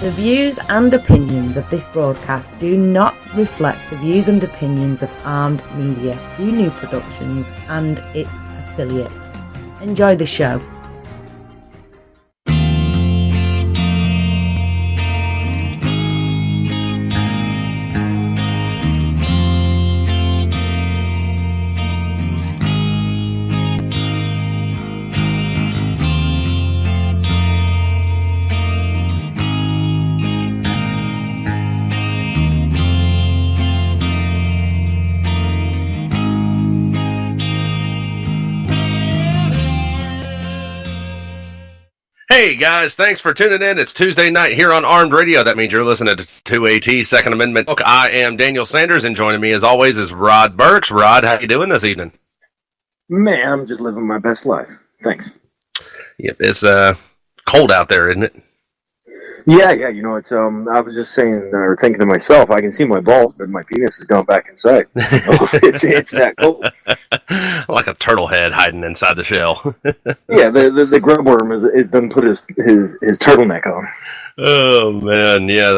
The views and opinions of this broadcast do not reflect the views and opinions of Armed Media, New Productions, and its affiliates. Enjoy the show. Hey guys, thanks for tuning in. It's Tuesday night here on Armed Radio. That means you're listening to 2AT Second Amendment. I am Daniel Sanders, and joining me as always is Rod Burks. Rod, how you doing this evening? Man, I'm just living my best life. Thanks. Yep, it's cold out there, isn't it? Yeah, you know, it's I was just saying or thinking to myself, I can see my balls, but my penis has gone back inside. It's that cold. Like a turtle head hiding inside the shell. Yeah, the grub worm has done put his turtleneck on. Oh man, yeah,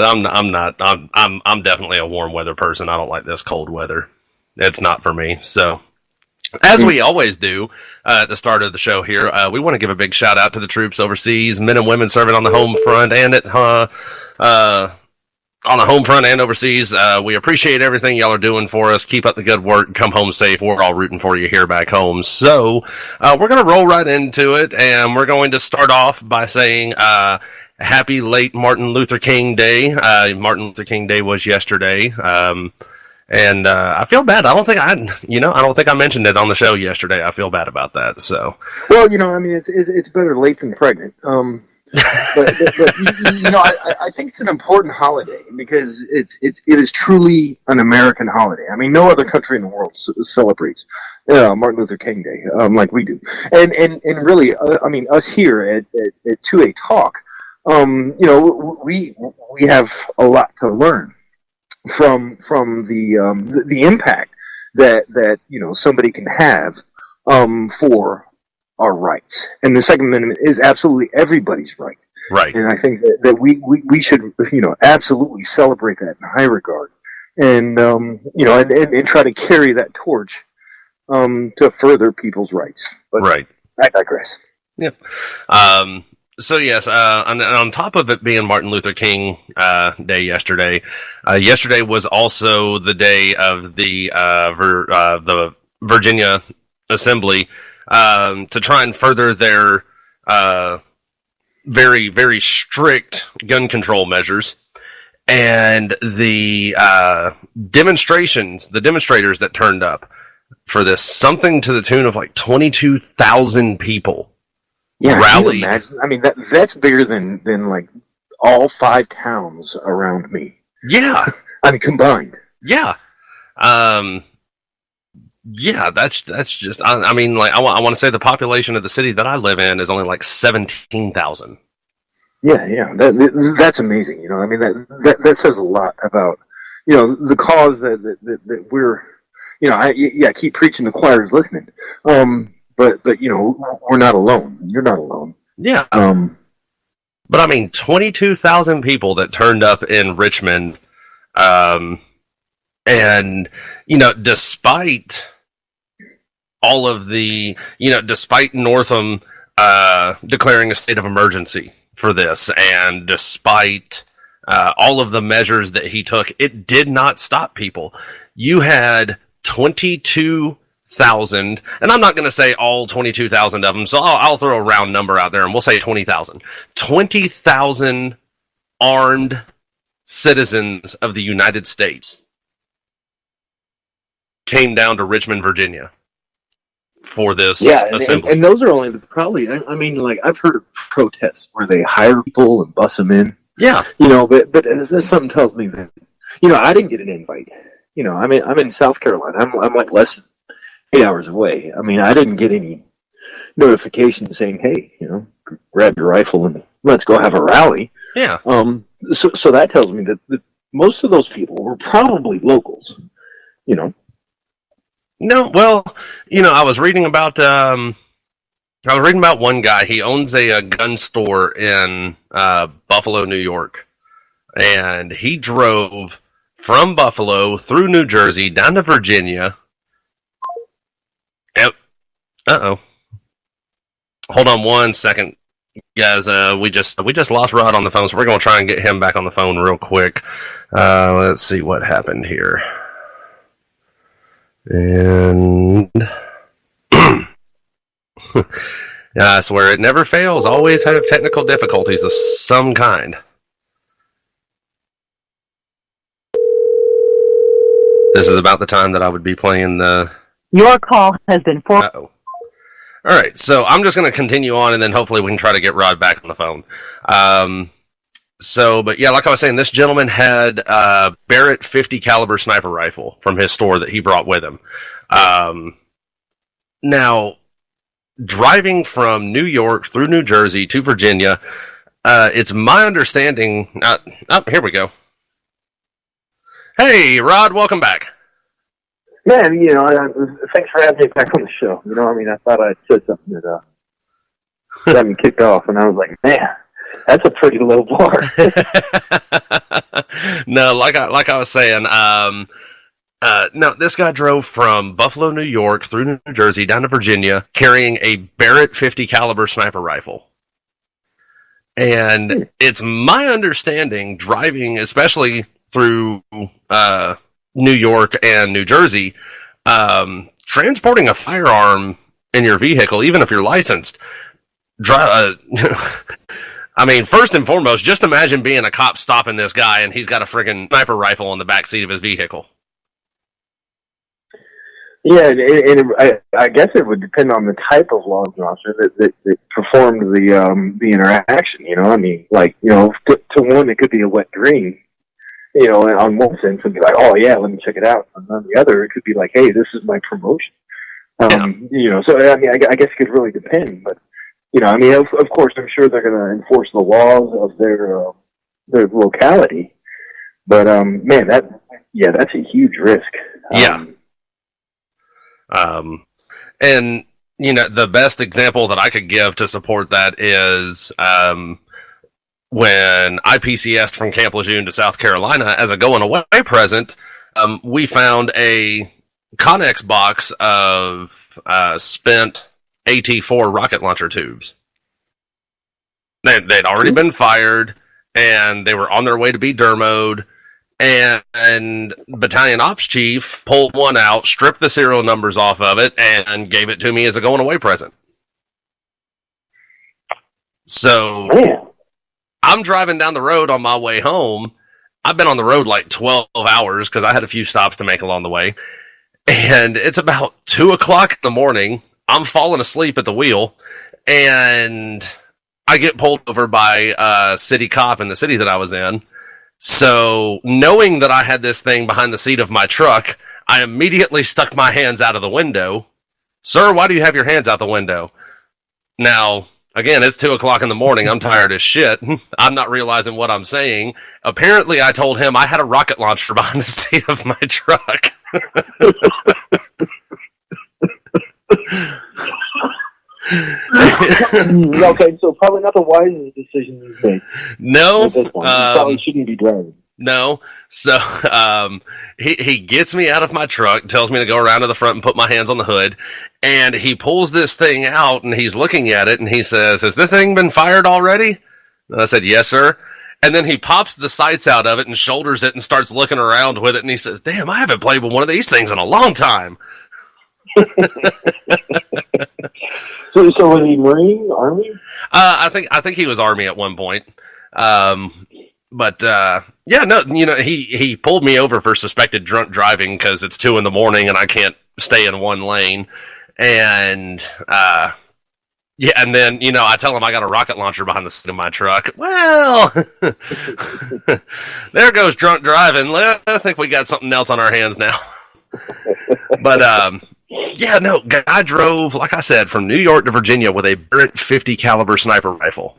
I'm definitely a warm weather person. I don't like this cold weather. It's not for me. So, as we always do at the start of the show here, we want to give a big shout out to the troops overseas, men and women serving on the home front and on the home front and overseas. We appreciate everything y'all are doing for us. Keep up the good work. Come home safe. We're all rooting for you here back home. So we're going to roll right into it, and we're going to start off by saying happy late Martin Luther King Day. Martin Luther King Day was yesterday. And I feel bad. I don't think I mentioned it on the show yesterday. I feel bad about that. So, well, you know, I mean, it's better late than pregnant. But you know, I think it's an important holiday because it is truly an American holiday. I mean, no other country in the world celebrates Martin Luther King Day like we do. And really, I mean, us here at 2A Talk, you know, we have a lot to learn from the impact that you know somebody can have for our rights. And the Second Amendment is absolutely everybody's right. Right. And I think that we should, you know, absolutely celebrate that in high regard. And, you know, and try to carry that torch to further people's rights. But right. I digress. Yeah. So yes, on top of it being Martin Luther King Day yesterday, yesterday was also the day of the Virginia Assembly to try and further their very, very strict gun control measures. And the demonstrators that turned up for this, something to the tune of like 22,000 people. Yeah, rallied. Can you imagine? I mean, that's bigger than like all 5 towns around me. Yeah. I mean, combined. Yeah. Yeah, that's just, I mean, like, I want to say the population of the city that I live in is only like 17,000. Yeah, that's amazing. You know, I mean, that says a lot about, you know, the cause that we're, you know, I keep preaching, the choir is listening. But you know, we're not alone. You're not alone. Yeah. But I mean, 22,000 people that turned up in Richmond, and you know, despite all of the, you know, despite Northam declaring a state of emergency for this, and despite all of the measures that he took, it did not stop people. You had 22,000, and I'm not going to say all 22,000 of them, so I'll throw a round number out there, and we'll say 20,000. 20,000 armed citizens of the United States came down to Richmond, Virginia for this assembly. And those are only probably, I mean, like, I've heard of protests where they hire people and bus them in. Yeah. You know, but something tells me that, you know, I didn't get an invite. You know, I'm in South Carolina. I'm like less than 8 hours away. I mean, I didn't get any notification saying, hey, you know, grab your rifle and let's go have a rally. Yeah. So that tells me that most of those people were probably locals, you know. No, well, you know, I was reading about one guy. He owns a gun store in Buffalo, New York. and he drove from Buffalo through New Jersey down to Virginia. Yep. Uh-oh. Hold on one second, guys. We just lost Rod on the phone, so we're going to try and get him back on the phone real quick. Let's see what happened here. And I swear it never fails. Always have technical difficulties of some kind. This is about the time that I would be playing the... Your call has been for... Uh-oh. All right, so I'm just going to continue on, and then hopefully we can try to get Rod back on the phone. But yeah, like I was saying, this gentleman had a Barrett 50 caliber sniper rifle from his store that he brought with him. Now, driving from New York through New Jersey to Virginia, it's my understanding... here we go. Hey, Rod, welcome back. Man, thanks for having me back on the show. I thought I'd said something that got me kicked off, and I was like, man, that's a pretty low bar. No, like I was saying, no, this guy drove from Buffalo, New York, through New Jersey, down to Virginia, carrying a Barrett 50 caliber sniper rifle. And it's my understanding, driving, especially through New York and New Jersey, transporting a firearm in your vehicle, even if you're licensed, first and foremost, just imagine being a cop stopping this guy and he's got a friggin' sniper rifle in the back seat of his vehicle. Yeah, and I guess it would depend on the type of law enforcement that performed the interaction. To one it could be a wet dream. On one sense, it'd be like, oh yeah, let me check it out. And on the other, it could be like, hey, this is my promotion. So I guess it could really depend. But of course, I'm sure they're going to enforce the laws of their locality. But man, that's a huge risk. And the best example that I could give to support that is when I PCS'd from Camp Lejeune to South Carolina as a going away present, we found a Connex box of spent AT-4 rocket launcher tubes. They'd already been fired, and they were on their way to be dermoed, and Battalion Ops Chief pulled one out, stripped the serial numbers off of it, and gave it to me as a going away present. So... Man. I'm driving down the road on my way home. I've been on the road like 12 hours because I had a few stops to make along the way. And it's about 2 o'clock in the morning. I'm falling asleep at the wheel. And I get pulled over by a city cop in the city that I was in. So knowing that I had this thing behind the seat of my truck, I immediately stuck my hands out of the window. Sir, why do you have your hands out the window? Now... Again, it's 2 o'clock in the morning. I'm tired as shit. I'm not realizing what I'm saying. Apparently, I told him I had a rocket launcher behind the seat of my truck. Okay, so probably not the wisest decision you've made. No. You probably shouldn't be driving. No. So, he gets me out of my truck, tells me to go around to the front and put my hands on the hood, and he pulls this thing out, and he's looking at it, and he says, has this thing been fired already? And I said, yes, sir. And then he pops the sights out of it and shoulders it and starts looking around with it, and he says, damn, I haven't played with one of these things in a long time. So was he Marine, Army? I think he was Army at one point. He pulled me over for suspected drunk driving because it's 2 a.m. and I can't stay in one lane. And, and then, I tell him I got a rocket launcher behind the seat of my truck. Well, there goes drunk driving. I think we got something else on our hands now. But, guy drove, like I said, from New York to Virginia with a Barrett 50 caliber sniper rifle.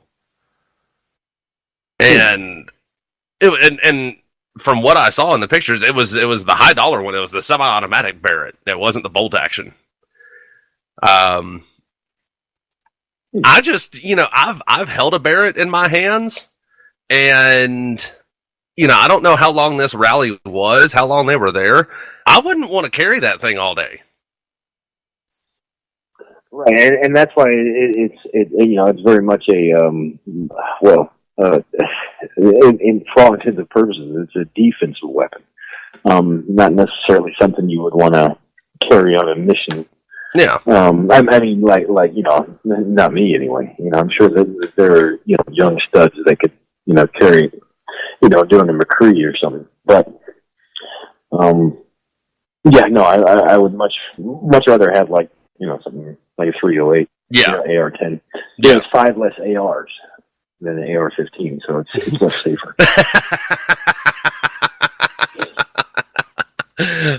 And from what I saw in the pictures, it was the high dollar one. It was the semi-automatic Barrett. It wasn't the bolt action. I just, I've held a Barrett in my hands, and I don't know how long this rally was, how long they were there. I wouldn't want to carry that thing all day. Right, and that's why it's very much a in for all intents and purposes, it's a defensive weapon, not necessarily something you would want to carry on a mission. Yeah. I mean, like not me anyway. I'm sure that there are young studs that could carry doing a McCree or something, but yeah, no, I would much rather have something like a 308, AR-10. Yeah, it's 5 less ARs than an AR-15, so it's much safer.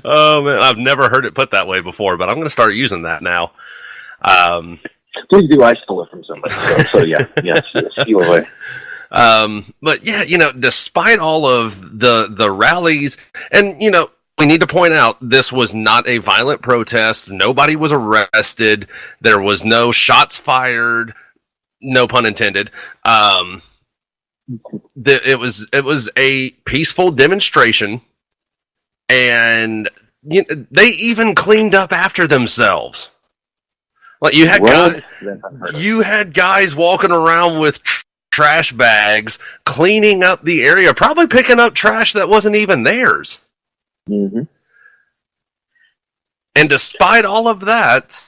Oh man, I've never heard it put that way before, but I'm going to start using that now. Please do. I stole it from somebody, so yeah, steal away. But yeah, despite all of the rallies, and we need to point out this was not a violent protest. Nobody was arrested. There was no shots fired. No pun intended. It was a peaceful demonstration, and they even cleaned up after themselves. Like you had guys walking around with trash bags, cleaning up the area, probably picking up trash that wasn't even theirs. Mm-hmm. And despite all of that,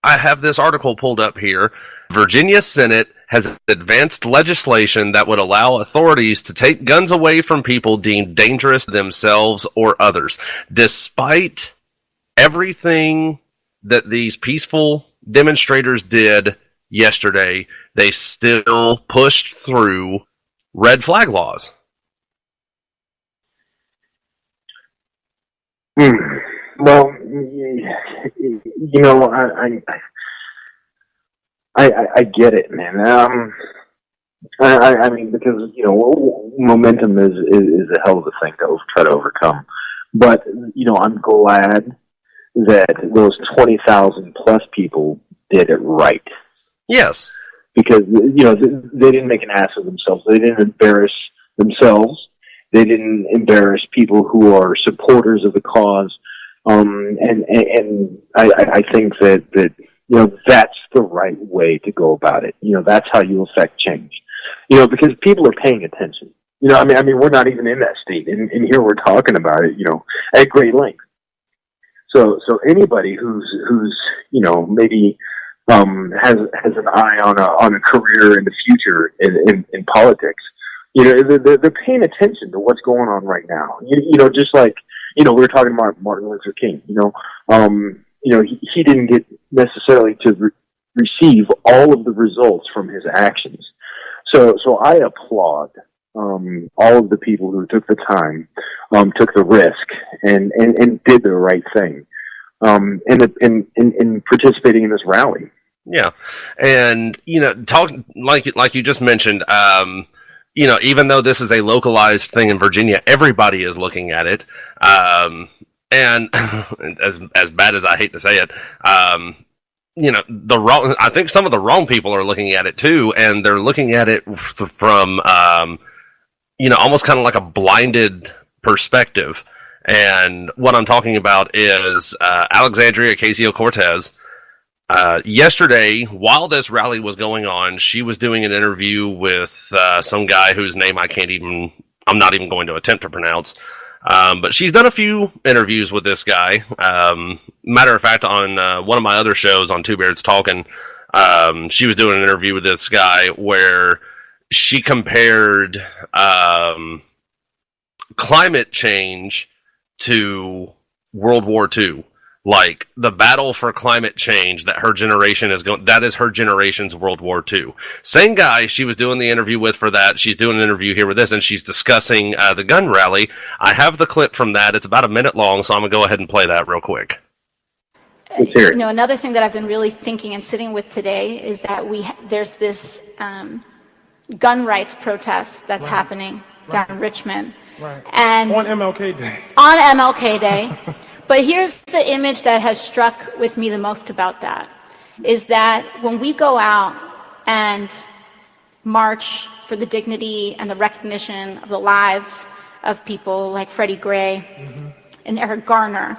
I have this article pulled up here. Virginia Senate has advanced legislation that would allow authorities to take guns away from people deemed dangerous to themselves or others. Despite everything that these peaceful demonstrators did yesterday, they still pushed through red flag laws. Well, I get it, man. I mean, because momentum is a hell of a thing to try to overcome. But I'm glad that those 20,000 plus people did it right. Yes, because they didn't make an ass of themselves. They didn't embarrass themselves. They didn't embarrass people who are supporters of the cause. And I think that that's the right way to go about it. That's how you affect change. Because people are paying attention. I mean, we're not even in that state, and here we're talking about it, at great length. So anybody who's maybe has an eye on a career in the future in politics, they're paying attention to what's going on right now. Just like we were talking about Martin Luther King. He didn't get necessarily to receive all of the results from his actions. So I applaud all of the people who took the time, took the risk, and did the right thing, in participating in this rally. Yeah, and talk like you just mentioned. Even though this is a localized thing in Virginia, everybody is looking at it. And as bad as I hate to say it, I think some of the wrong people are looking at it too, and they're looking at it from, almost kind of like a blinded perspective. And what I'm talking about is Alexandria Ocasio-Cortez. Yesterday, while this rally was going on, she was doing an interview with some guy whose name I'm not even going to attempt to pronounce. But she's done a few interviews with this guy. Matter of fact, on one of my other shows on Two Beards Talking, she was doing an interview with this guy where she compared climate change to World War II. Like, the battle for climate change that her generation is going, that is her generation's World War II. Same guy she was doing the interview with for that. She's doing an interview here with this, and she's discussing the gun rally. I have the clip from that. It's about a minute long, so I'm going to go ahead and play that real quick. Another thing that I've been really thinking and sitting with today is that there's this gun rights protest that's happening down in Richmond. Right. And on MLK Day. On MLK Day. But here's the image that has struck with me the most about that, is that when we go out and march for for the dignity and the recognition of the lives of people like Freddie Gray and Eric Garner.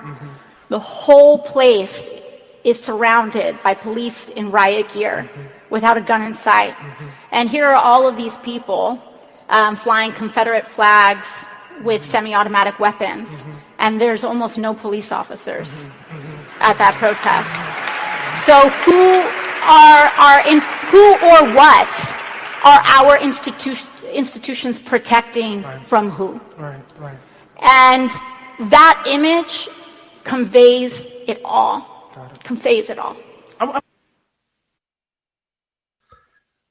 The whole place is surrounded by police in riot gear without a gun in sight. And here are all of these people flying Confederate flags with semi-automatic weapons. And there's almost no police officers at that protest. So who or what are our institutions protecting from who? Right. And that image conveys it all. Conveys it all.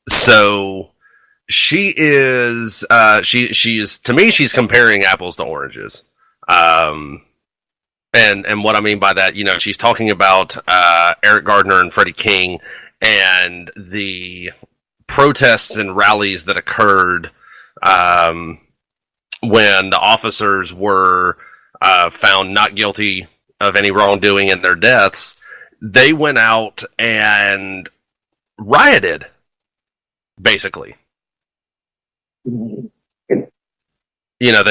So she is she is, to me, she's comparing apples to oranges. And what I mean by that, she's talking about Eric Gardner and Freddie King and the protests and rallies that occurred when the officers were found not guilty of any wrongdoing in their deaths. They went out and rioted, basically. They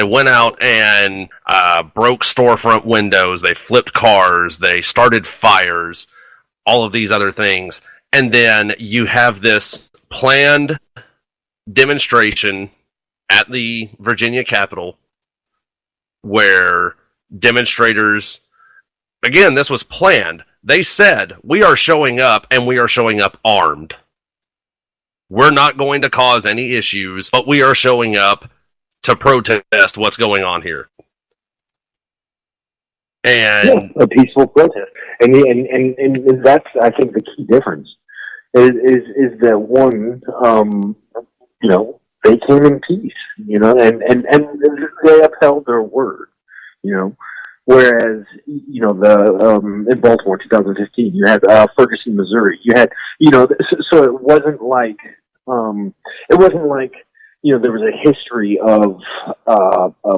went out and broke storefront windows, they flipped cars, they started fires, all of these other things. And then you have this planned demonstration at the Virginia Capitol where demonstrators, again, this was planned. They said, we are showing up, and we are showing up armed. We're not going to cause any issues, but we are showing up to protest what's going on here. And a peaceful protest. And that's, I think, the key difference is that one, they came in peace, and they upheld their word, Whereas, in Baltimore, 2015, you had Ferguson, Missouri. You had, so it wasn't like, there was a history of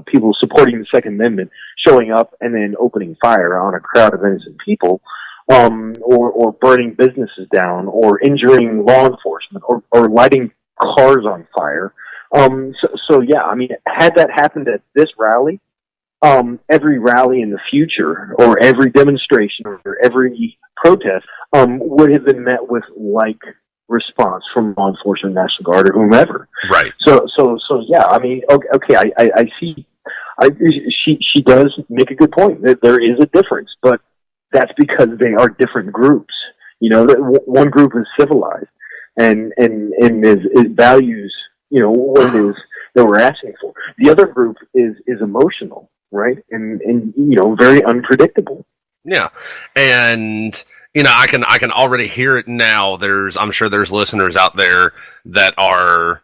people supporting the Second Amendment, showing up and then opening fire on a crowd of innocent people, or burning businesses down, or injuring law enforcement, or lighting cars on fire. So yeah, I mean, had that happened at this rally, every rally in the future, or every demonstration, or every protest, would have been met with like response from law enforcement, National Guard, or whomever. Right. So yeah, I mean, okay, I see. She does make a good point that there is a difference, but that's because they are different groups. One group is civilized and is values, what it is that we're asking for. The other group is emotional, right? And very unpredictable. Yeah. And I can already hear it now. I'm sure there's listeners out there that are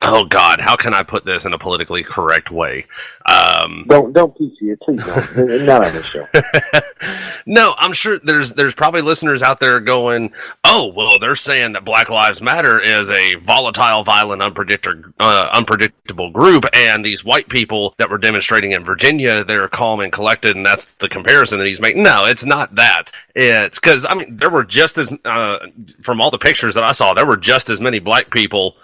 oh God, how can I put this in a politically correct way? Don't PC it, please don't. Not on this show. No, I'm sure there's probably listeners out there going, oh, well, they're saying that Black Lives Matter is a volatile, violent, unpredictable group, and these white people that were demonstrating in Virginia, they're calm and collected, and that's the comparison that he's making. No, it's not that. It's because, I mean, there were just as, from all the pictures that I saw, there were just as many black people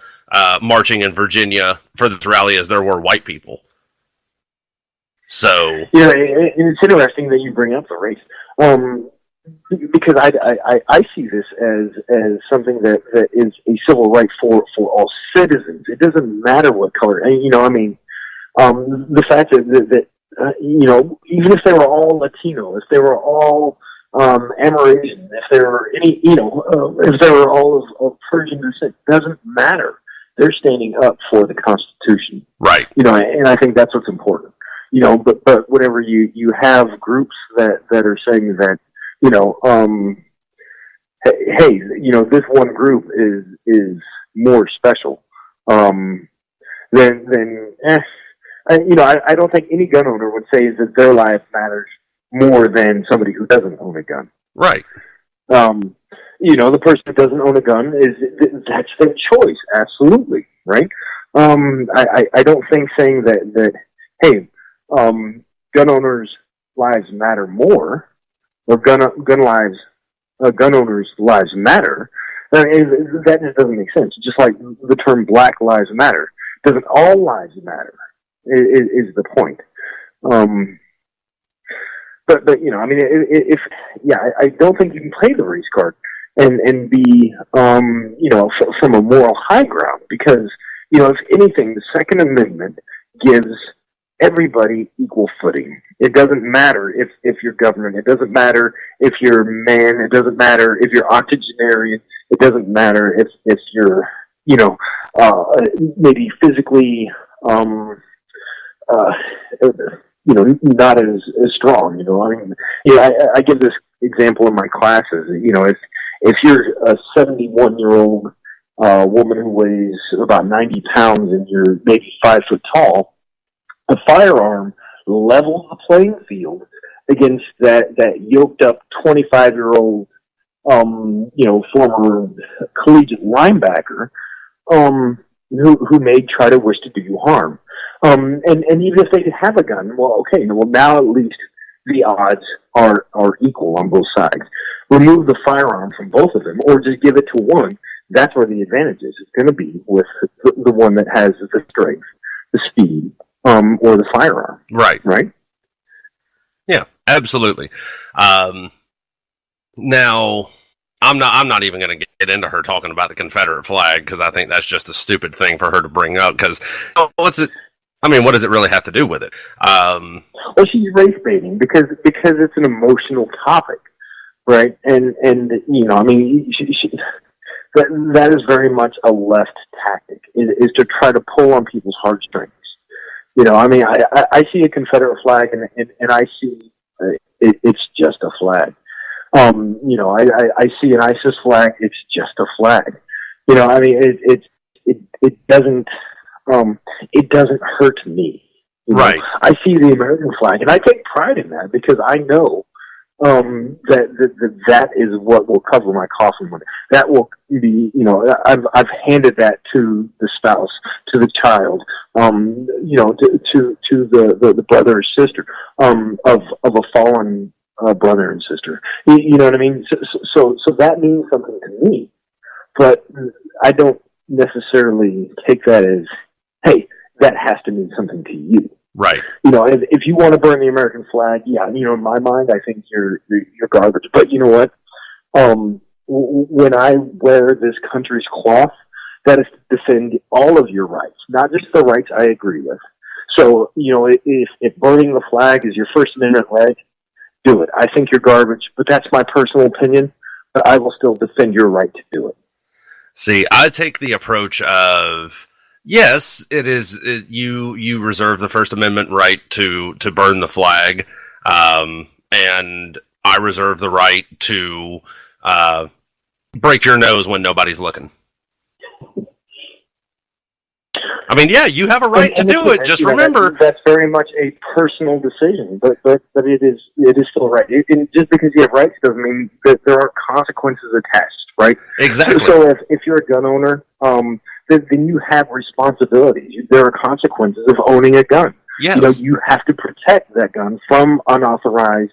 marching in Virginia for this rally as there were white people. So yeah, it's interesting that you bring up the race, because I see this as something that is a civil right for all citizens. It doesn't matter what color. The fact that even if they were all Latino, if they were all Amerasian, if there were any, if they were all of Persian descent, doesn't matter. They're standing up for the Constitution, right? And I think that's what's important. But whenever you have groups that are saying that, hey, this one group is more special, then I don't think any gun owner would say that their life matters more than somebody who doesn't own a gun. Right. The person who doesn't own a gun that's their choice. Absolutely. Right. I don't think saying that, hey, gun owners' lives matter more, or gun owners' lives matter. I mean, that just doesn't make sense. Just like the term Black Lives Matter. Doesn't all lives matter? Is the point. But you know, I mean, I don't think you can play the race card and be, you know, from a moral high ground, because, you know, if anything, the Second Amendment gives everybody equal footing. It doesn't matter if you're government. It doesn't matter if you're man. It doesn't matter if you're octogenarian. It doesn't matter if you're, you know, maybe physically, you know, not as strong. You know, I mean, yeah, I give this example in my classes. You know, if you're a 71-year-old woman who weighs about 90 pounds and you're maybe 5 foot tall, a firearm levels the playing field against that yoked up 25-year-old, you know, former collegiate linebacker, who may try to wish to do you harm. And even if they have a gun, well, okay, well, now at least the odds are equal on both sides. Remove the firearm from both of them, or just give it to one. That's where the advantage is. It's going to be with the one that has the strength, the speed, or the firearm. Right. Right? Yeah, absolutely. Now, I'm not even going to get into her talking about the Confederate flag, because I think that's just a stupid thing for her to bring up, because what does it really have to do with it? Well, she's race baiting because it's an emotional topic, right? And you know, I mean, that is very much a left tactic, is to try to pull on people's heartstrings. You know, I mean, I see a Confederate flag and I see it's just a flag. You know, I see an ISIS flag, it's just a flag. You know, I mean, it doesn't hurt me. You know? Right. I see the American flag, and I take pride in that, because I know that is what will cover my coffin money. That will be, you know, I've handed that to the spouse, to the child, you know, to the brother or sister of a fallen brother and sister. You know what I mean? So that means something to me, but I don't necessarily take that as, hey, that has to mean something to you. Right. You know, if you want to burn the American flag, yeah, you know, in my mind, I think you're garbage. But you know what? When I wear this country's cloth, that is to defend all of your rights, not just the rights I agree with. So, you know, if burning the flag is your First Amendment right, do it. I think you're garbage, but that's my personal opinion. But I will still defend your right to do it. See, I take the approach of, yes, it is. You reserve the First Amendment right to burn the flag, and I reserve the right to break your nose when nobody's looking. I mean, yeah, you have a right to do it. Just remember, that's very much a personal decision, but it is still right. Just because you have rights doesn't mean that there are consequences attached, right? Exactly. So if you're a gun owner, then you have responsibilities. There are consequences of owning a gun. Yes. You know, you have to protect that gun from unauthorized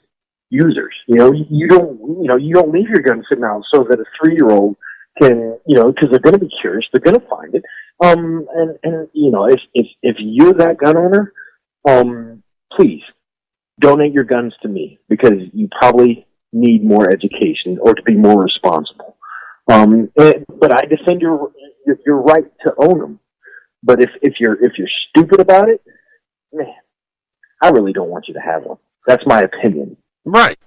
users. You know, you don't leave your gun sitting out so that a 3-year-old can, you know, because they're going to be curious, they're going to find it. And you know, if you're that gun owner, please donate your guns to me, because you probably need more education or to be more responsible. But I defend your right to own them. But if you're stupid about it, man, I really don't want you to have one. That's my opinion. Right.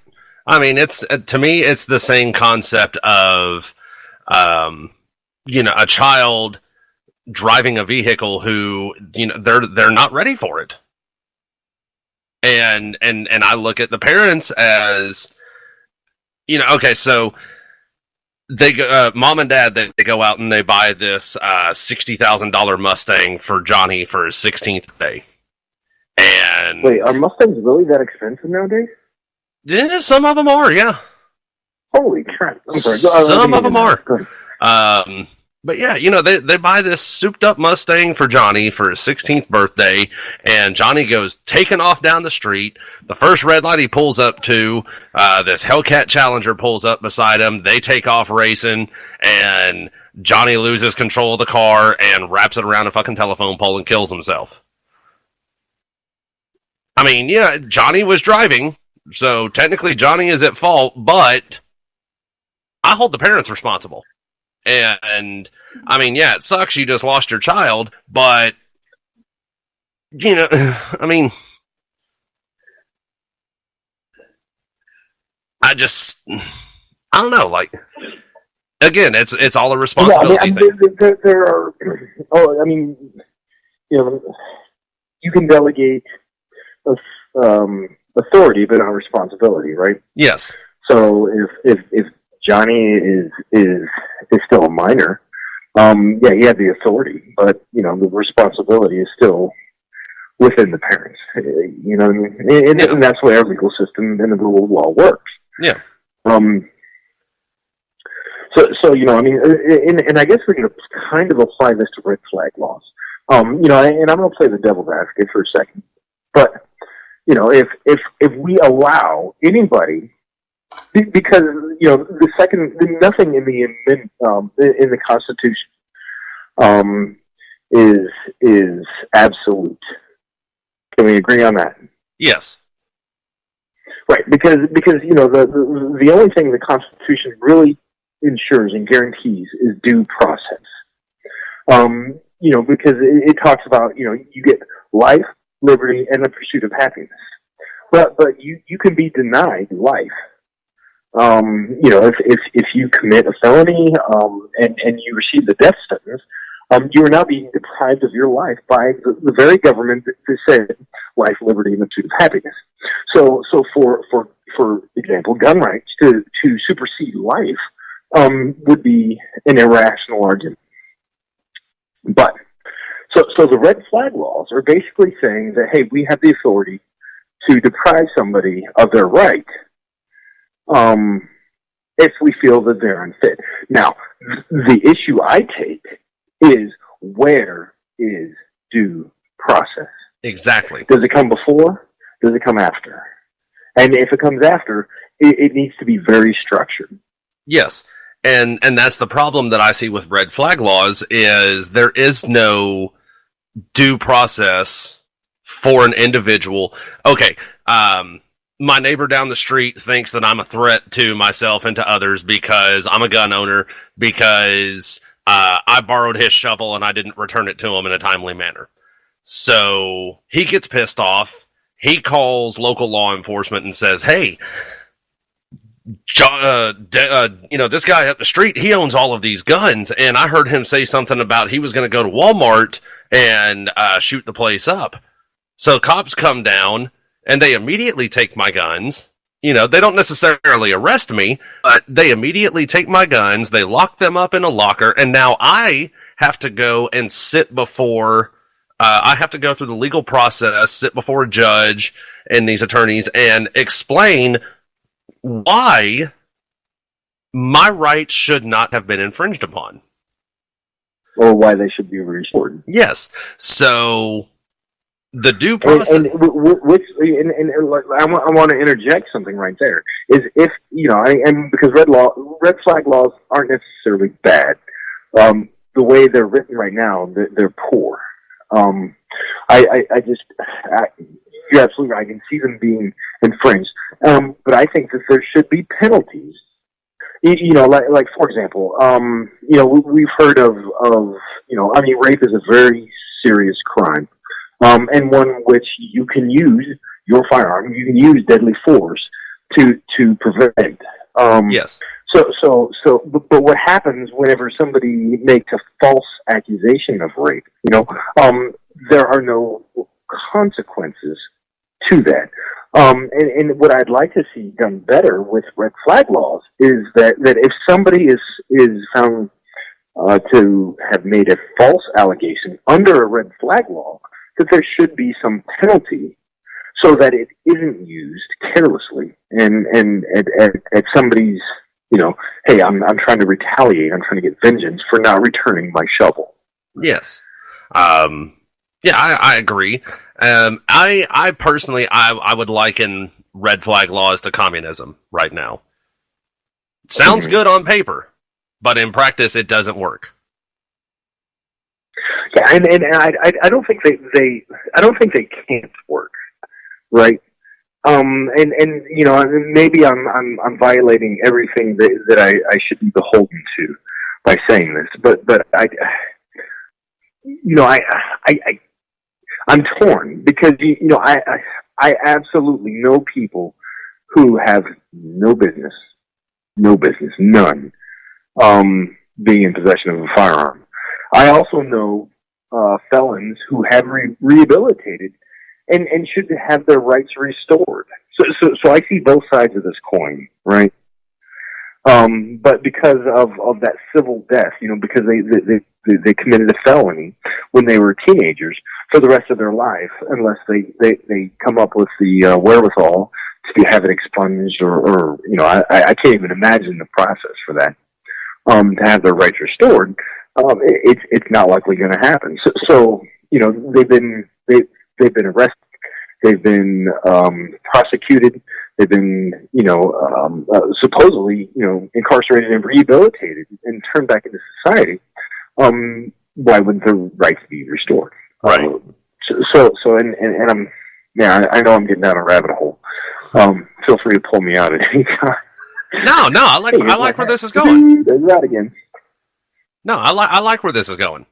I mean, it's to me, it's the same concept of, you know, a child driving a vehicle who, you know, they're not ready for it. And I look at the parents as, you know, okay, so they mom and dad, they go out and they buy this $60,000 Mustang for Johnny for his 16th day. And wait, are Mustangs really that expensive nowadays? Yeah, some of them are, yeah. Holy crap! I'm sorry. Some of them are. But yeah, they buy this souped up Mustang for Johnny for his 16th birthday, and Johnny goes taking off down the street. The first red light he pulls up to, this Hellcat Challenger pulls up beside him. They take off racing, and Johnny loses control of the car and wraps it around a fucking telephone pole and kills himself. I mean, yeah, Johnny was driving, so technically Johnny is at fault, but I hold the parents responsible. And, I mean, yeah, it sucks you just lost your child, but, I mean, I don't know, like, again, it's all a responsibility thing. There are, you can delegate authority, but not responsibility, right? Yes. So if Johnny is still a minor, he had the authority, but the responsibility is still within the parents. And that's the way our legal system and the rule of law works. Yeah. So and I guess we're going to kind of apply this to red flag laws. And I'm going to play the devil's advocate for a second, but if we allow anybody. Because nothing in the Constitution is absolute. Can we agree on that? Yes. Right, because the only thing the Constitution really ensures and guarantees is due process. Because it talks about you get life, liberty, and the pursuit of happiness. But you can be denied life. If you commit a felony and you receive the death sentence, you are now being deprived of your life by the very government that said life, liberty, and the pursuit of happiness. So for example, gun rights to supersede life would be an irrational argument. But so the red flag laws are basically saying that, hey, we have the authority to deprive somebody of their right if we feel that they're unfit. Now, the issue I take is, where is due process? Exactly. Does it come before? Does it come after? And if it comes after, it needs to be very structured. Yes. And that's the problem that I see with red flag laws, is there is no due process for an individual. Okay, my neighbor down the street thinks that I'm a threat to myself and to others because I'm a gun owner, because I borrowed his shovel and I didn't return it to him in a timely manner. So he gets pissed off. He calls local law enforcement and says, hey, this guy up the street, he owns all of these guns, and I heard him say something about he was going to go to Walmart and shoot the place up. So cops come down, and they immediately take my guns. They don't necessarily arrest me, but they immediately take my guns, they lock them up in a locker, and now I have to go and sit before, I have to go through the legal process, sit before a judge and these attorneys, and explain why my rights should not have been infringed upon. Or why they should be restored. Yes. So the due process, and I want to interject something right there. Is if because red flag laws aren't necessarily bad. The way they're written right now, they're poor. You're absolutely right. I can see them being infringed, but I think that there should be penalties. Like for example, we've heard of rape is a very serious crime. And one which you can use your firearm, you can use deadly force to prevent. Yes. But what happens whenever somebody makes a false accusation of rape? There are no consequences to that. And what I'd like to see done better with red flag laws is that if somebody is found to have made a false allegation under a red flag law, that there should be some penalty so that it isn't used carelessly and at somebody's hey, I'm trying to retaliate. I'm trying to get vengeance for not returning my shovel. Yes. Yeah, I agree. I personally, I would liken red flag laws to communism right now. Sounds good on paper, but in practice, it doesn't work. Yeah, and I don't think I don't think they can't work, right? And maybe I'm violating everything that I should be beholden to by saying this, but I'm torn because I absolutely know people who have no business, none, being in possession of a firearm. I also know felons who have rehabilitated and should have their rights restored. So I see both sides of this coin, right? But because of that civil death, because they committed a felony when they were teenagers, for the rest of their life, unless they come up with the wherewithal to have it expunged, or I can't even imagine the process for that. To have their rights restored, it's not likely going to happen. So they've been arrested, they've been prosecuted, they've been supposedly incarcerated and rehabilitated and turned back into society. Why wouldn't their rights be restored? Right. And I know I'm getting down a rabbit hole. Feel free to pull me out at any time. No, I like where this is going. There's that again. No, I like where this is going.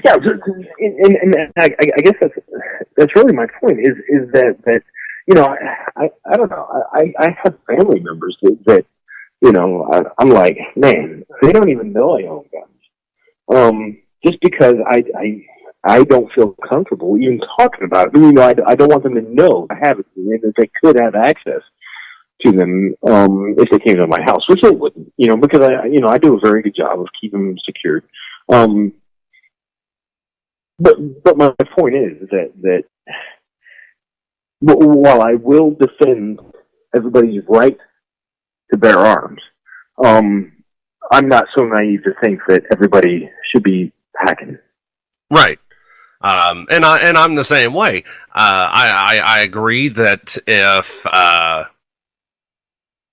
Yeah, and I guess that's really my point. Is that I don't know. I have family members that I'm like, man, they don't even know I own guns. Just because I don't feel comfortable even talking about it. I don't want them to know I have it, and that they could have access to them if they came to my house, which they wouldn't. Because I do a very good job of keeping them secured. But my point is that while I will defend everybody's right to bear arms, I'm not so naive to think that everybody should be packing. Right. And I'm the same way. I agree that if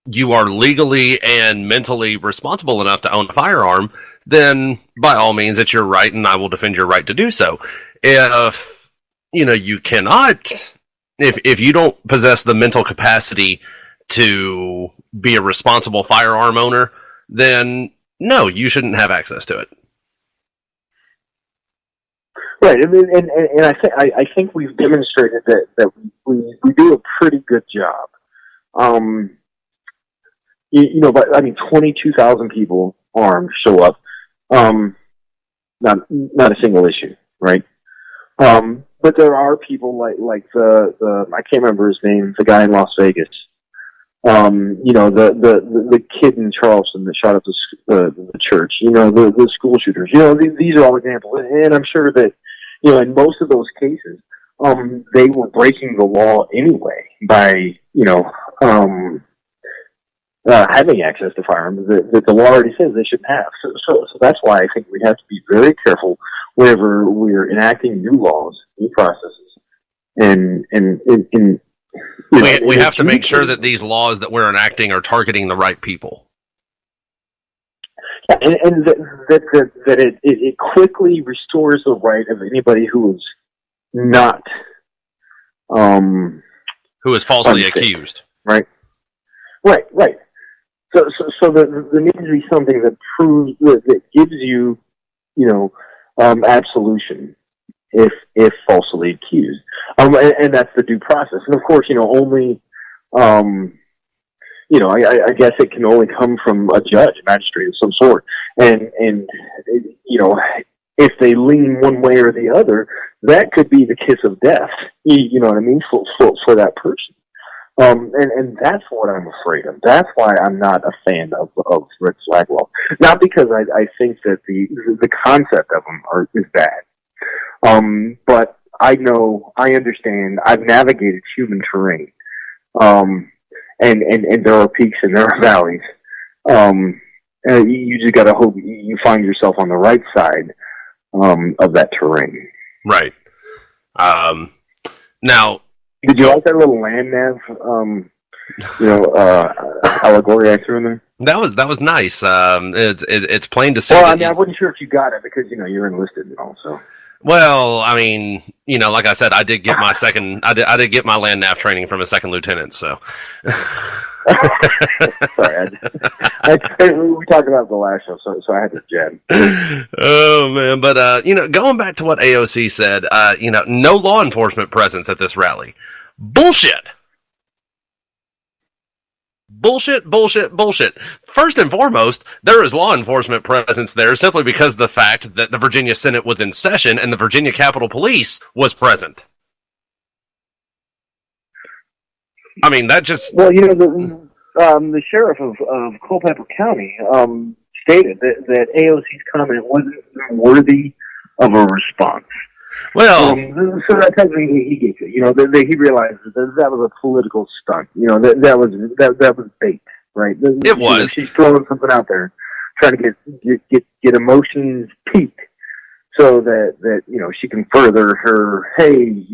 you are legally and mentally responsible enough to own a firearm, then by all means it's your right, and I will defend your right to do so. If you cannot, if you don't possess the mental capacity to be a responsible firearm owner, then no, you shouldn't have access to it. Right, and I think we've demonstrated that we do a pretty good job. But 22,000 people armed show up. Not a single issue, right? But there are people like the I can't remember his name, the guy in Las Vegas. The kid in Charleston that shot up the church. The school shooters. These are all examples, and I'm sure that in most of those cases, they were breaking the law anyway by having access to firearms that the law already says they shouldn't have. So that's why I think we have to be very careful whenever we're enacting new laws, new processes, and we have to make sure that these laws that we're enacting are targeting the right people. Yeah, and that it quickly restores the right of anybody who is not who is falsely accused. Right. So there needs to be something that proves that gives you, absolution if falsely accused, and that's the due process. And of course, only, I guess it can only come from a judge, a magistrate of some sort, and if they lean one way or the other, that could be the kiss of death. You know what I mean, for that person. And that's what I'm afraid of. That's why I'm not a fan of red flag law. Not because I think that the concept of them is bad. But I understand, I've navigated human terrain. and there are peaks and there are valleys. You just got to hope you find yourself on the right side of that terrain. Right. Now, did you like that little land nav? Allegory I threw in there. That was nice. It's plain to see. Well, I mean, I wasn't sure if you got it because you're enlisted and all. So. Well, I mean, like I said, I did get my second. I did get my land nav training from a second lieutenant. So. Sorry, we talked about the last show, so I had to jab. Oh man, but going back to what AOC said, no law enforcement presence at this rally. Bullshit. Bullshit. First and foremost, there is law enforcement presence there simply because of the fact that the Virginia Senate was in session and the Virginia Capitol Police was present. I mean, that just... Well, the sheriff of Culpeper County stated that AOC's comment wasn't worthy of a response. Well, so that tells me he gets it. That he realized that was a political stunt. That was bait, right? It was. She's throwing something out there, trying to get emotions peaked, so that she can further her. Hey,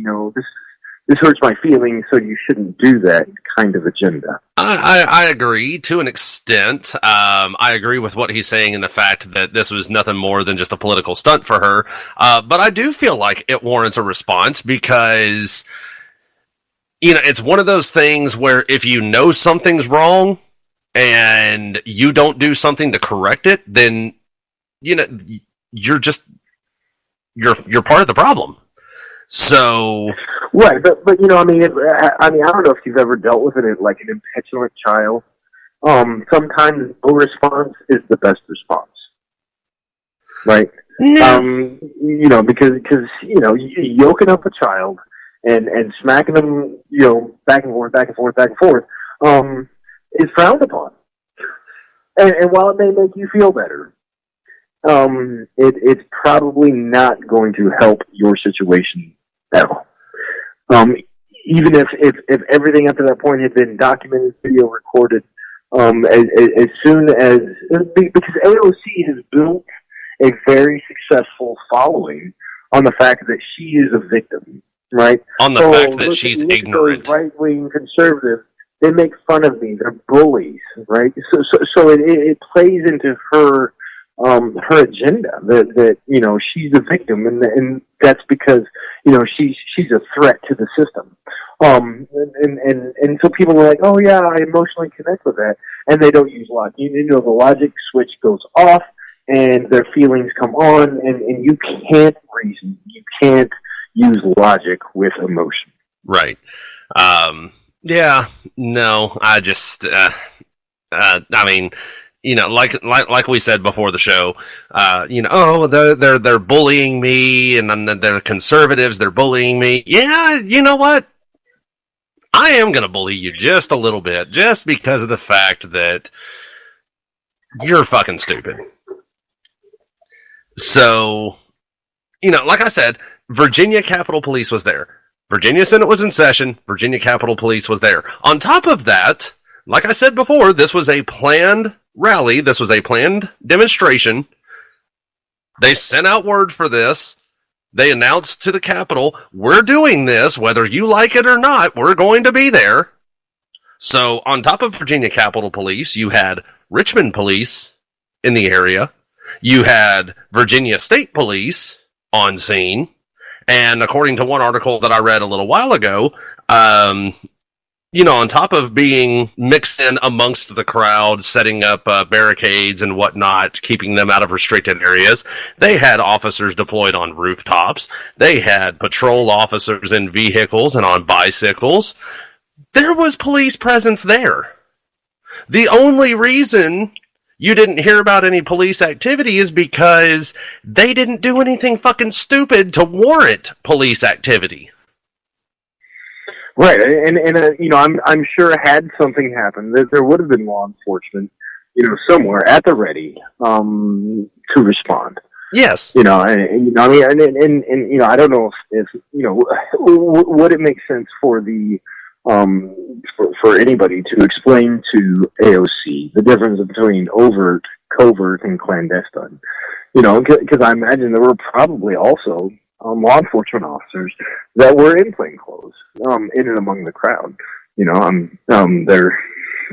this hurts my feelings, so you shouldn't do that kind of agenda. I agree to an extent. I agree with what he's saying in the fact that this was nothing more than just a political stunt for her. But I do feel like it warrants a response because, it's one of those things where if you know something's wrong and you don't do something to correct it, then, you're part of the problem. So... Right, but I don't know if you've ever dealt with it like an impetulant child. Sometimes no response is the best response, right? No. Because yoking up a child and smacking them, back and forth, is frowned upon. And while it may make you feel better, it's probably not going to help your situation at all. Even if everything up to that point had been documented, video recorded, as soon as, because AOC has built a very successful following on the fact that she is a victim, right? On the fact that she's ignorant. Right-wing conservatives, they make fun of me. They're bullies, right? So it plays into her agenda that she's a victim and that's because she's a threat to the system, and so people are like, oh yeah, I emotionally connect with that, and they don't use logic. The logic switch goes off and their feelings come on, and you can't reason, you can't use logic with emotion. Right. Yeah. No. I just. Like we said before the show, they're bullying me, and they're conservatives, they're bullying me. Yeah, you know what? I am going to bully you just a little bit, just because of the fact that you're fucking stupid. So, like I said, Virginia Capitol Police was there. Virginia Senate was in session. Virginia Capitol Police was there. On top of that, like I said before, this was a planned rally. This was a planned demonstration. They sent out word for this. They announced to the Capitol, we're doing this, whether you like it or not, we're going to be there. So on top of Virginia Capitol Police, you had Richmond Police in the area. You had Virginia State Police on scene. And according to one article that I read a little while ago, on top of being mixed in amongst the crowd, setting up barricades and whatnot, keeping them out of restricted areas, they had officers deployed on rooftops. They had patrol officers in vehicles and on bicycles. There was police presence there. The only reason you didn't hear about any police activity is because they didn't do anything fucking stupid to warrant police activity. Right, and I'm sure had something happened, that there would have been law enforcement, somewhere at the ready, to respond. Yes. I don't know if would it make sense for the for anybody to explain to AOC the difference between overt, covert, and clandestine. Because I imagine there were probably also law enforcement officers that were in plain clothes, in and among the crowd. They're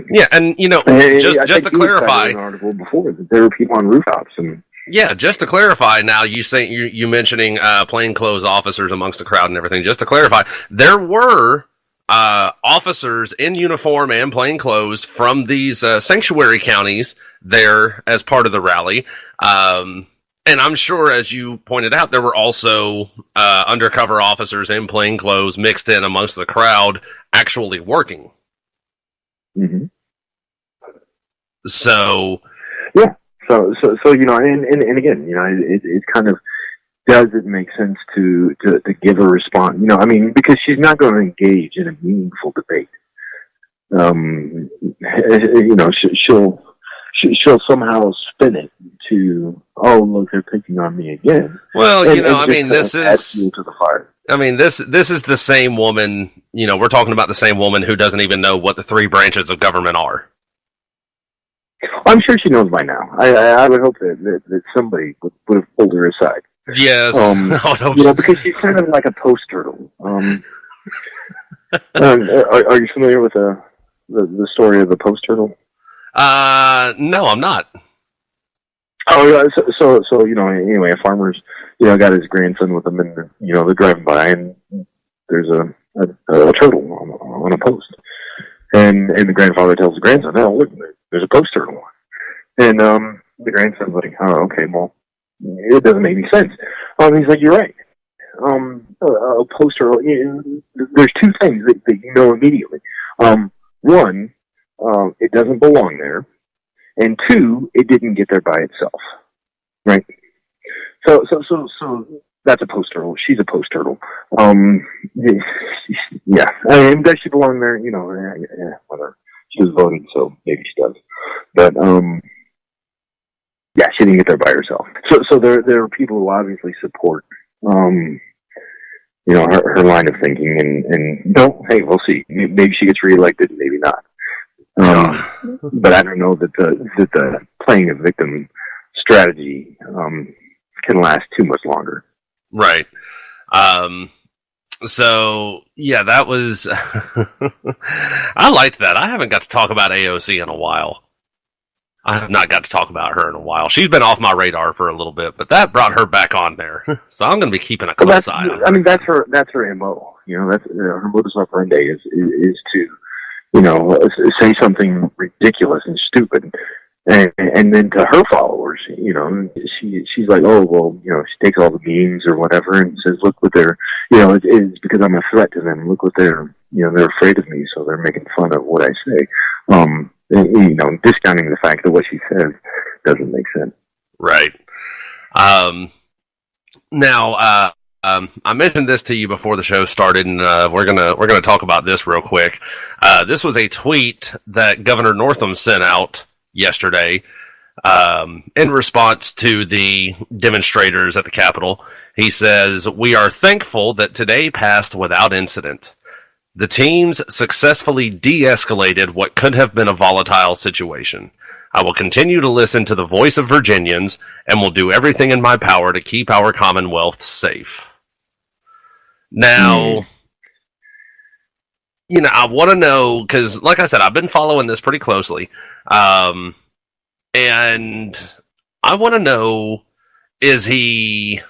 yeah, and just to clarify, an article before that there were people on rooftops and. Yeah, just to clarify, now you mentioning plainclothes officers amongst the crowd and everything. Just to clarify, there were officers in uniform and plainclothes from these sanctuary counties there as part of the rally. And I'm sure, as you pointed out, there were also undercover officers in plainclothes mixed in amongst the crowd actually working. Mm-hmm. So, yeah. So and again, it kind of doesn't make sense to give a response, because she's not going to engage in a meaningful debate. She'll somehow spin it to, oh, look, they're picking on me again. Well, this is to the fire. This is the same woman. We're talking about the same woman who doesn't even know what the three branches of government are. I'm sure she knows by now. I would hope that somebody would have pulled her aside. Yes. Because she's kind of like a post turtle. Are you familiar with the story of the post turtle? No, I'm not. Oh, so anyway, a farmer's got his grandson with him, and they're driving by, and there's a turtle on a post, and the grandfather tells the grandson, "Oh, look, there's a post turtle," and the grandson's like, "Oh, okay, well, it doesn't make any sense." He's like, "You're right. A post turtle. There's two things that you know immediately. One, it doesn't belong there, and two, it didn't get there by itself, right? So that's a post turtle. She's a post turtle. Yeah. Does she belong there? Whatever. She was voting, so maybe she does. But yeah, she didn't get there by herself. So there are people who obviously support her line of thinking, and hey, we'll see. Maybe she gets reelected, maybe not. But I don't know that the playing a victim strategy can last too much longer. Right. So yeah, that was. I liked that. I haven't got to talk about AOC in a while. I have not got to talk about her in a while. She's been off my radar for a little bit, but that brought her back on there. So I'm going to be keeping a close eye on her. That's her MO. That's her modus operandi is to say something ridiculous and stupid, and then to her followers, she's like, oh well, she takes all the memes or whatever and says, look what they're, it's because I'm a threat to them. Look what they're afraid of me, so they're making fun of what I say. Discounting the fact that what she says doesn't make sense. Right. Now, I mentioned this to you before the show started, and we're gonna talk about this real quick. This was a tweet that Governor Northam sent out yesterday in response to the demonstrators at the Capitol. He says, "We are thankful that today passed without incident. The teams successfully de-escalated what could have been a volatile situation. I will continue to listen to the voice of Virginians and will do everything in my power to keep our Commonwealth safe." Now, I want to know, because like I said, I've been following this pretty closely. And I want to know, is he,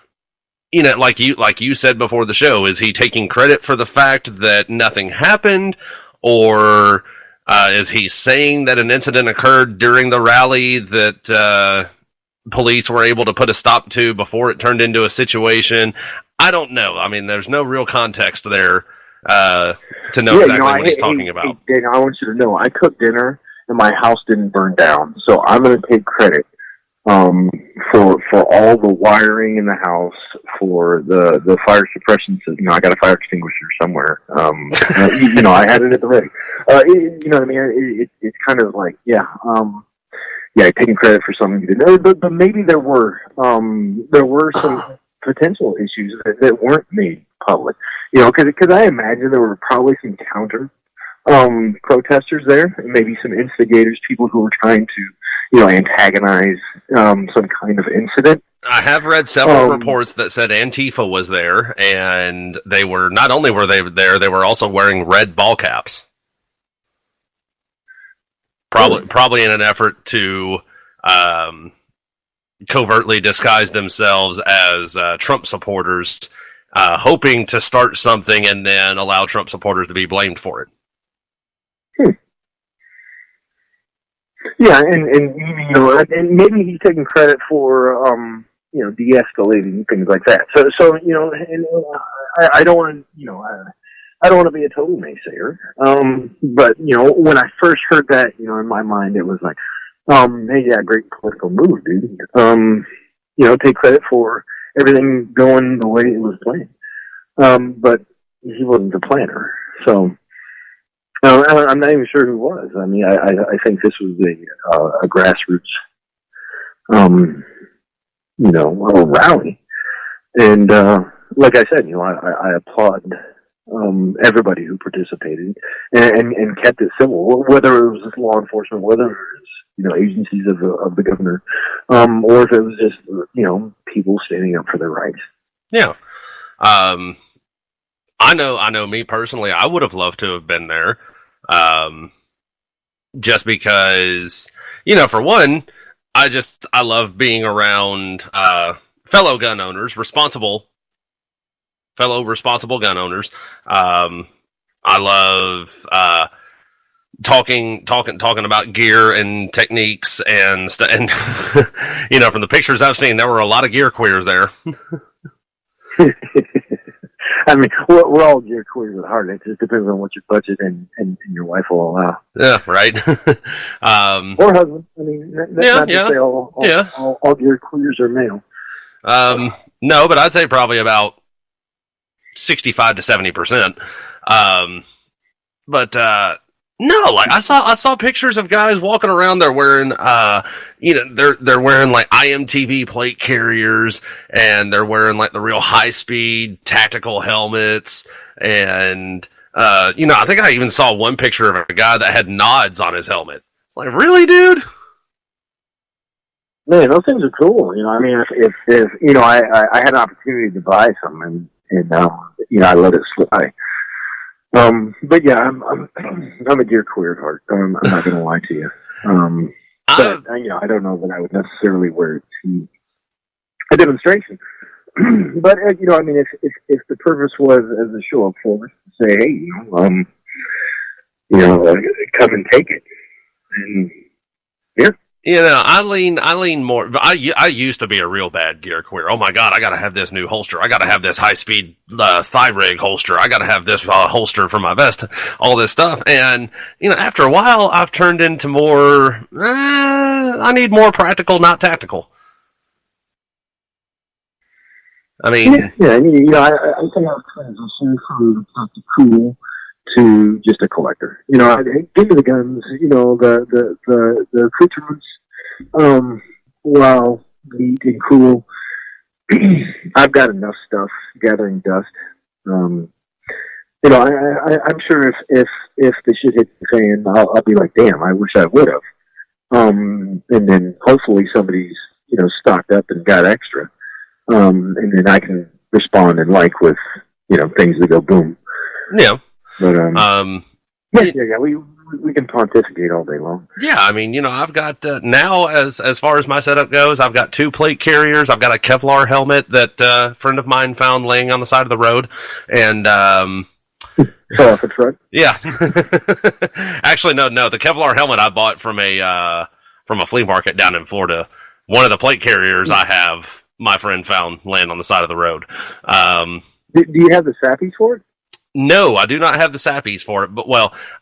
like you said before the show, is he taking credit for the fact that nothing happened, or is he saying that an incident occurred during the rally that police were able to put a stop to before it turned into a situation? I don't know. I mean, there's no real context there to know exactly what he's talking about. Hey, Dana, I want you to know, I cooked dinner and my house didn't burn down, so I'm going to take credit for all the wiring in the house, for the fire suppression system. I got a fire extinguisher somewhere. I had it at the ready. You know what I mean? It's kind of like, taking credit for something you didn't know, but maybe there were some potential issues that weren't made public. Because I imagine there were probably some counter protesters there, maybe some instigators, people who were trying to, antagonize some kind of incident. I have read several reports that said Antifa was there, and they were not only were they there, they were also wearing red ball caps. Probably in an effort to covertly disguise themselves as Trump supporters, hoping to start something and then allow Trump supporters to be blamed for it. Yeah, and maybe he's taking credit for de-escalating things like that. So I don't want to I don't want to be a total naysayer. But when I first heard that, in my mind it was like, hey, yeah, great political move, dude. Take credit for everything going the way it was planned. But he wasn't the planner, so. I'm not even sure who was. I mean, I think this was a grassroots, a rally. And, like I said, I applaud, everybody who participated and kept it civil, whether it was just law enforcement, whether it was, agencies of the governor, or if it was just, people standing up for their rights. Yeah. I know me personally, I would have loved to have been there. Just because, for one, I love being around, fellow gun owners, responsible gun owners. I love, talking about gear and techniques and stuff. And, from the pictures I've seen, there were a lot of gear queers there. I mean, we're all gear queers at heart. It just depends on what your budget and your wife will allow. Yeah, right. Or husband. I mean, not to say all gear queers are male. No, but I'd say probably about 65 to 70%. No, like I saw pictures of guys walking around there wearing, they're wearing like IMTV plate carriers, and they're wearing like the real high speed tactical helmets, and I think I even saw one picture of a guy that had nods on his helmet. Like, really, dude? Man, those things are cool. I mean, if I had an opportunity to buy some, and I let it slide. But yeah, I'm a gear queer at heart. I'm not going to lie to you. But I don't know that I would necessarily wear it to a demonstration. But I mean, if the purpose was as a show of force to say, hey, come and take it, and yeah. I lean more. I used to be a real bad gear queer. Oh my God, I gotta have this new holster. I gotta have this high speed thigh rig holster. I gotta have this holster for my vest. All this stuff, and after a while, I've turned into more. I need more practical, not tactical. I mean, I think I've transitioned from cool to just a collector. Give me the guns, the accoutrements, while neat and cool. I've got enough stuff gathering dust. I'm sure if the shit hits the fan, I'll be like, damn, I wish I would have. And then hopefully somebody's, stocked up and got extra. And then I can respond and with, things that go boom. Yeah. But, we can pontificate all day long. Yeah, I mean, I've got now as far as my setup goes, I've got 2 plate carriers. I've got a Kevlar helmet that a friend of mine found laying on the side of the road, and fell off a truck. Yeah, actually, no, the Kevlar helmet I bought from a flea market down in Florida. One of the plate carriers I have, my friend found laying on the side of the road. Do you have the sappies for it? No, I do not have the sappies for it, but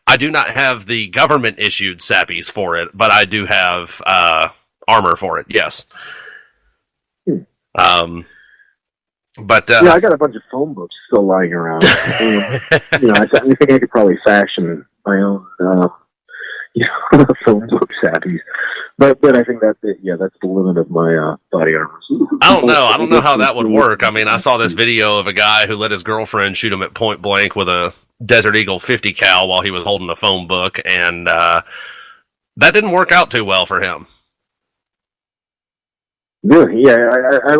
I do not have the government issued sappies for it, but I do have armor for it. Yes. I got a bunch of phone books still lying around. I think I could probably fashion my own phone book sappies. But I think that's the limit of my body armor. I don't know how that would work. I mean, I saw this video of a guy who let his girlfriend shoot him at point blank with a Desert Eagle 50 cal while he was holding a phone book, and that didn't work out too well for him. Really? Yeah,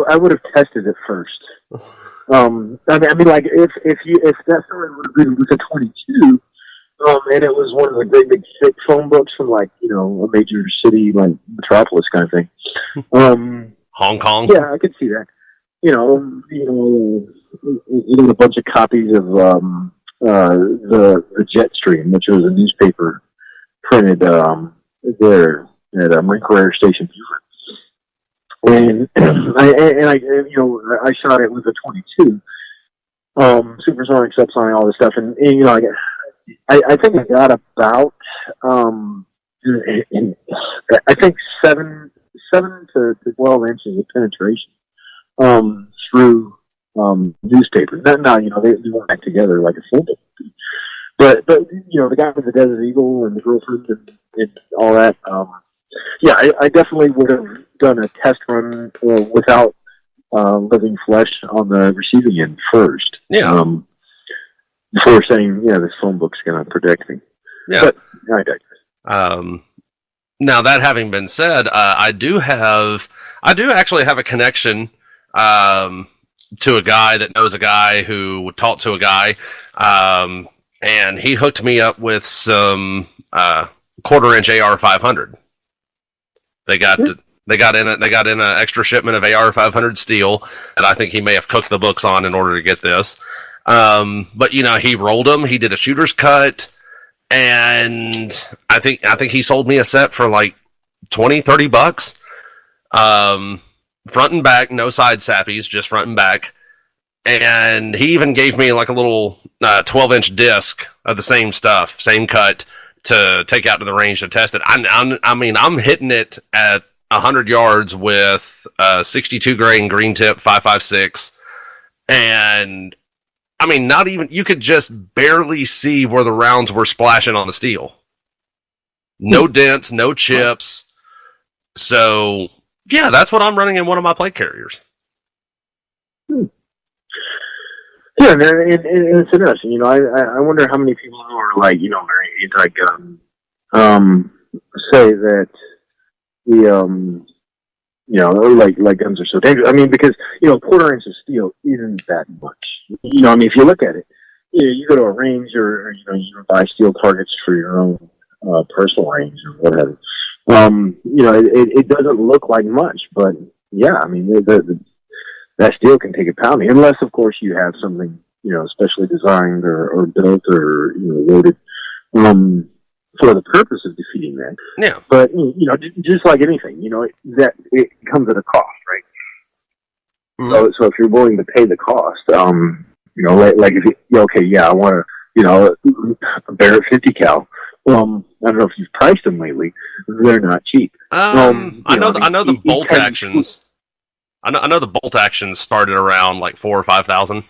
I would have tested it first. I mean, like if that story would have been with a 22, and it was one of the great big thick phone books from like a major city like metropolis kind of thing. Hong Kong. Yeah, I could see that. A bunch of copies of the Jetstream, which was a newspaper printed there at Marine Corps Air Station Beaufort. And I shot it with a 22, supersonic, subsonic, all this stuff, and I think I got about I think 7 to 12 inches of penetration through newspaper. Now they weren't back together like a full book, but the guy with the Desert Eagle and the girlfriend and all that. Yeah, I definitely would have done a test run without living flesh on the receiving end first. Yeah. Before saying, this phone book's going to protect me. Yeah. But I digress. Now that having been said, I do actually have a connection to a guy that knows a guy who talked to a guy, and he hooked me up with some quarter-inch AR-500. They got in an extra shipment of AR-500 steel, and I think he may have cooked the books on in order to get this. But he rolled them. He did a shooter's cut, and I think he sold me a set for like $20-$30. Front and back, no side sappies, just front and back. And he even gave me like a little 12-inch disc of the same stuff, same cut, to take out to the range to test it. I'm hitting it at 100 yards with 62 grain green tip 5.56, and not even, you could just barely see where the rounds were splashing on the steel. No dents, no chips. So yeah, that's what I'm running in one of my plate carriers. Yeah, man, and it's interesting. I wonder how many people who are like, very anti-gun, say that the like guns are so dangerous. I mean, because quarter inch of steel isn't that much. If you look at it, you go to a range or you buy steel targets for your own personal range or whatever. It doesn't look like much, but yeah, I mean, that steel can take a pounding, unless, of course, you have something, specially designed or built or, loaded, for the purpose of defeating that. Yeah. But, just like anything, that it comes at a cost, right? Mm-hmm. So if you're willing to pay the cost, like if I want a Barrett 50 cal. I don't know if you've priced them lately. They're not cheap. I know the bolt actions. I know the bolt actions started around like $4,000 or $5,000.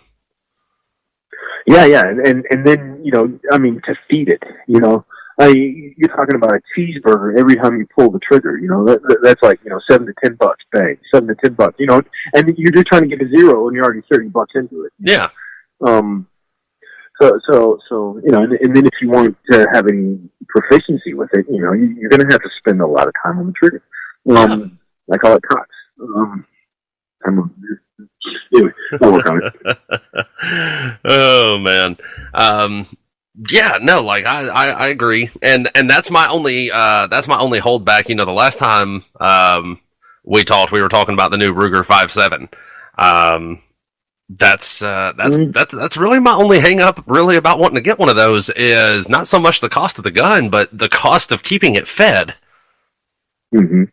Yeah, and then to feed it, you're talking about a cheeseburger every time you pull the trigger. That's like $7 to $10, bang, $7 to $10. And you're just trying to get a zero, and you're already $30 into it. Yeah. So and then if you want to have any proficiency with it, you're going to have to spend a lot of time on the trigger. I call it COTS. Anyway, I'll work on it. Oh man, yeah, no, like I agree, and that's my only holdback. The last time we talked, we were talking about the new Ruger 5.7. That's really my only hang up really about wanting to get one of those is not so much the cost of the gun, but the cost of keeping it fed. Mm-hmm.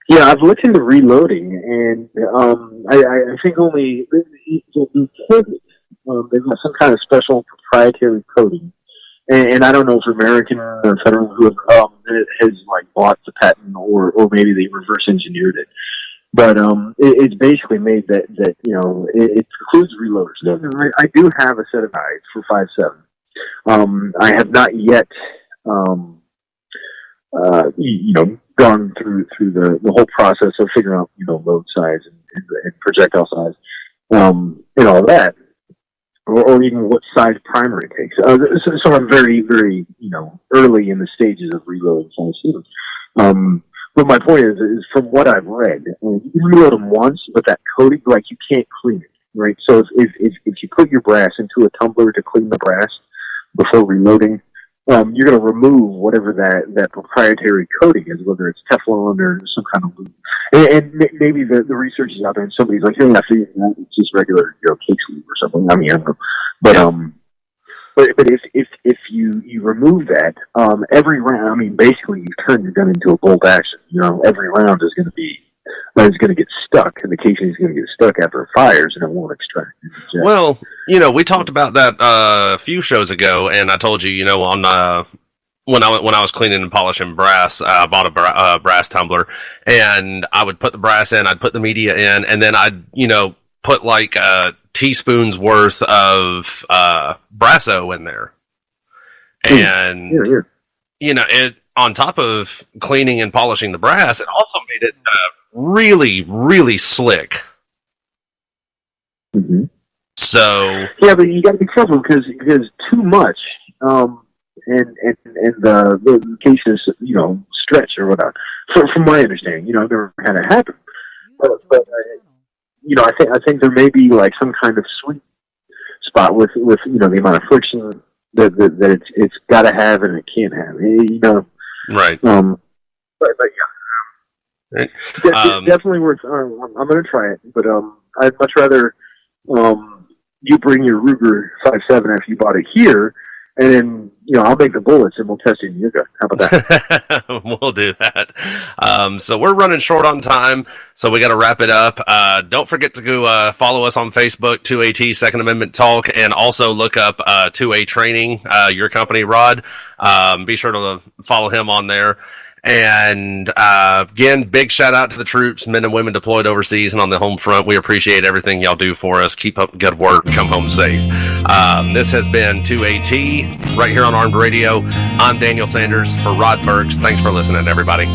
Yeah, I've looked into reloading, and I think only they've got some kind of special proprietary coating, and I don't know if American or Federal who has like bought the patent or maybe they reverse engineered it. But it's basically made that it includes reloaders. I do have a set of guides for 5.7. I have not yet gone through the whole process of figuring out load size and projectile size and all that. or even what size primer it takes. So I'm very, very, early in the stages of reloading pharmaceuticals. But my point is from what I've read, you can reload them once, but that coating, like, you can't clean it, right? So if you put your brass into a tumbler to clean the brass before reloading, you're going to remove whatever that proprietary coating is, whether it's Teflon or some kind of lube. And maybe the research is out there and somebody's like, hey, I think it's just regular, cake lube or something. I mean, I don't know. But if you remove that, every round, I mean, basically you've turned your gun into a bolt action. Every round is going to get stuck, and the casing is going to get stuck after it fires, and it won't extract. Well, we talked about that a few shows ago, and I told you, on when I was cleaning and polishing brass, I bought a brass tumbler, and I would put the brass in, I'd put the media in, and then I'd put like teaspoons worth of Brasso in there, and it on top of cleaning and polishing the brass, it also made it really, really slick. Mm-hmm. So yeah, but you got to be careful because too much, and the cases stretch or whatever. From my understanding, I've never had it happen, but I think there may be like some kind of sweet spot with the amount of friction that it's got to have and it can't have. Right. But yeah. Definitely worth. I'm going to try it, but I'd much rather you bring your Ruger 5.7 after you bought it here, and then I'll make the bullets and we'll test it in your gun. How about that? We'll do that. So we're running short on time, so we got to wrap it up. Don't forget to go follow us on Facebook, 2AT Second Amendment Talk, and also look up 2A Training, your company, Rod. Be sure to follow him on there. And again, big shout out to the troops, men and women deployed overseas and on the home front. We appreciate everything y'all do for us. Keep up good work. Come home safe. This has been 2AT right here on Armed Radio. I'm Daniel Sanders for Rod Burks. Thanks for listening, everybody.